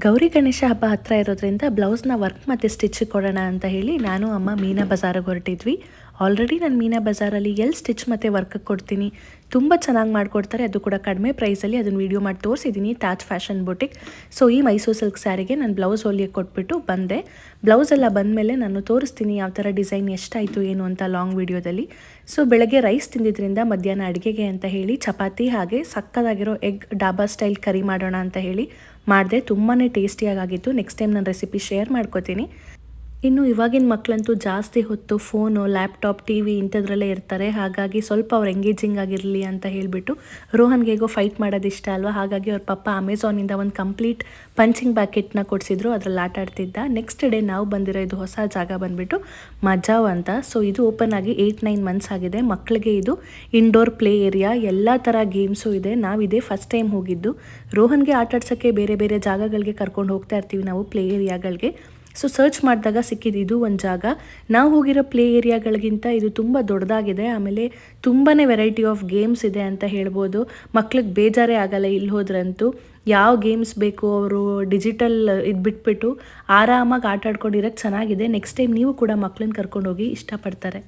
ಗೌರಿ ಗಣೇಶ ಹಬ್ಬ ಹತ್ತಿರ ಇರೋದ್ರಿಂದ ಬ್ಲೌಸ್ನ ವರ್ಕ್ ಮತ್ತು ಸ್ಟಿಚ್ ಕೊಡೋಣ ಅಂತ ಹೇಳಿ ನಾನು ಅಮ್ಮ ಮೀನಾ ಬಜಾರಿಗೆ ಹೊರಟಿದ್ವಿ. ಆಲ್ರೆಡಿ ನಾನು ಮೀನಾ ಬಜಾರಲ್ಲಿ ಎಲ್ಲಿ ಸ್ಟಿಚ್ ಮತ್ತು ವರ್ಕ್ ಕೊಡ್ತೀನಿ, ತುಂಬ ಚೆನ್ನಾಗಿ ಮಾಡಿಕೊಡ್ತಾರೆ, ಅದು ಕೂಡ ಕಡಿಮೆ ಪ್ರೈಸಲ್ಲಿ. ಅದನ್ನು ವೀಡಿಯೋ ಮಾಡಿ ತೋರಿಸಿದ್ದೀನಿ, ತಾಜ್ ಫ್ಯಾಷನ್ ಬುಟಿಕ್. ಸೊ ಈ ಮೈಸೂರು ಸಿಲ್ಕ್ ಸ್ಯಾರಿಗೆ ನಾನು ಬ್ಲೌಸ್ ಹೊಲಿಯಕ್ಕೆ ಕೊಟ್ಬಿಟ್ಟು ಬಂದೆ. ಬ್ಲೌಸ್ ಎಲ್ಲ ಬಂದಮೇಲೆ ನಾನು ತೋರಿಸ್ತೀನಿ ಯಾವ ಥರ ಡಿಸೈನ್ ಎಷ್ಟಾಯಿತು ಏನು ಅಂತ ಲಾಂಗ್ ವೀಡಿಯೋದಲ್ಲಿ. ಸೊ ಬೆಳಗ್ಗೆ ರೈಸ್ ತಿಂದಿದ್ರಿಂದ ಮಧ್ಯಾಹ್ನ ಅಡುಗೆಗೆ ಅಂತ ಹೇಳಿ ಚಪಾತಿ ಹಾಗೆ ಸಕ್ಕದಾಗಿರೋ ಎಗ್ ಡಾಬಾ ಸ್ಟೈಲ್ ಕರಿ ಮಾಡೋಣ ಅಂತ ಹೇಳಿ ಮಾಡಿದೆ. ತುಂಬಾ ಟೇಸ್ಟಿಯಾಗಿತ್ತು. ನೆಕ್ಸ್ಟ್ ಟೈಮ್ ನಾನು ರೆಸಿಪಿ ಶೇರ್ ಮಾಡ್ಕೋತೀನಿ. ಇನ್ನು ಇವಾಗಿನ ಮಕ್ಕಳಂತೂ ಜಾಸ್ತಿ ಹೊತ್ತು ಫೋನು, ಲ್ಯಾಪ್ಟಾಪ್, ಟಿ ವಿ ಇಂಥದ್ರಲ್ಲೇ ಇರ್ತಾರೆ. ಹಾಗಾಗಿ ಸ್ವಲ್ಪ ಅವ್ರು ಎಂಗೇಜಿಂಗ್ ಆಗಿರಲಿ ಅಂತ ಹೇಳಿಬಿಟ್ಟು ರೋಹನ್ಗೆ ಹೇಗೋ ಫೈಟ್ ಮಾಡೋದು ಇಷ್ಟ ಅಲ್ವಾ, ಹಾಗಾಗಿ ಅವ್ರ ಪಪ್ಪ ಅಮೆಝಾನಿಂದ ಒಂದು ಕಂಪ್ಲೀಟ್ ಪಂಚಿಂಗ್ ಬ್ಯಾಕೆಟ್ನ ಕೊಡಿಸಿದ್ರು. ಅದರಲ್ಲಿ ಆಟ ಆಡ್ತಿದ್ದ. ನೆಕ್ಸ್ಟ್ ಡೇ ನಾವು ಬಂದಿರೋ ಇದು ಹೊಸ ಜಾಗ ಬಂದುಬಿಟ್ಟು ಮಜಾವ್ ಅಂತ. ಸೊ ಇದು ಓಪನ್ ಆಗಿ 8-9 ಮಂತ್ಸ್ ಆಗಿದೆ. ಮಕ್ಕಳಿಗೆ ಇದು ಇಂಡೋರ್ ಪ್ಲೇ ಏರಿಯಾ, ಎಲ್ಲ ಥರ ಗೇಮ್ಸು ಇದೆ. ನಾವಿದೆ ಫಸ್ಟ್ ಟೈಮ್ ಹೋಗಿದ್ದು. ರೋಹನ್ಗೆ ಆಟ ಆಡ್ಸೋಕ್ಕೆ ಬೇರೆ ಬೇರೆ ಜಾಗಗಳಿಗೆ ಕರ್ಕೊಂಡು ಹೋಗ್ತಾ ಇರ್ತೀವಿ ನಾವು, ಪ್ಲೇ ಏರಿಯಾಗಳಿಗೆ. ಸೊ ಸರ್ಚ್ ಮಾಡಿದಾಗ ಸಿಕ್ಕಿದ್ದು ಇದು ಒಂದು ಜಾಗ. ನಾವು ಹೋಗಿರೋ ಪ್ಲೇ ಏರಿಯಾಗಳಿಗಿಂತ ಇದು ತುಂಬ ದೊಡ್ಡದಾಗಿದೆ. ಆಮೇಲೆ ತುಂಬಾ ವೆರೈಟಿ ಆಫ್ ಗೇಮ್ಸ್ ಇದೆ ಅಂತ ಹೇಳ್ಬೋದು. ಮಕ್ಳಿಗೆ ಬೇಜಾರೇ ಆಗಲ್ಲ ಇಲ್ಲಿ ಹೋದ್ರಂತೂ. ಯಾವ ಗೇಮ್ಸ್ ಬೇಕು ಅವರು ಡಿಜಿಟಲ್ ಇದು ಬಿಟ್ಬಿಟ್ಟು ಆರಾಮಾಗಿ ಆಟ ಆಡ್ಕೊಂಡಿರೋಕ್ಕೆ ಚೆನ್ನಾಗಿದೆ. ನೆಕ್ಸ್ಟ್ ಟೈಮ್ ನೀವು ಕೂಡ ಮಕ್ಕಳನ್ನ ಕರ್ಕೊಂಡೋಗಿ, ಇಷ್ಟಪಡ್ತಾರೆ.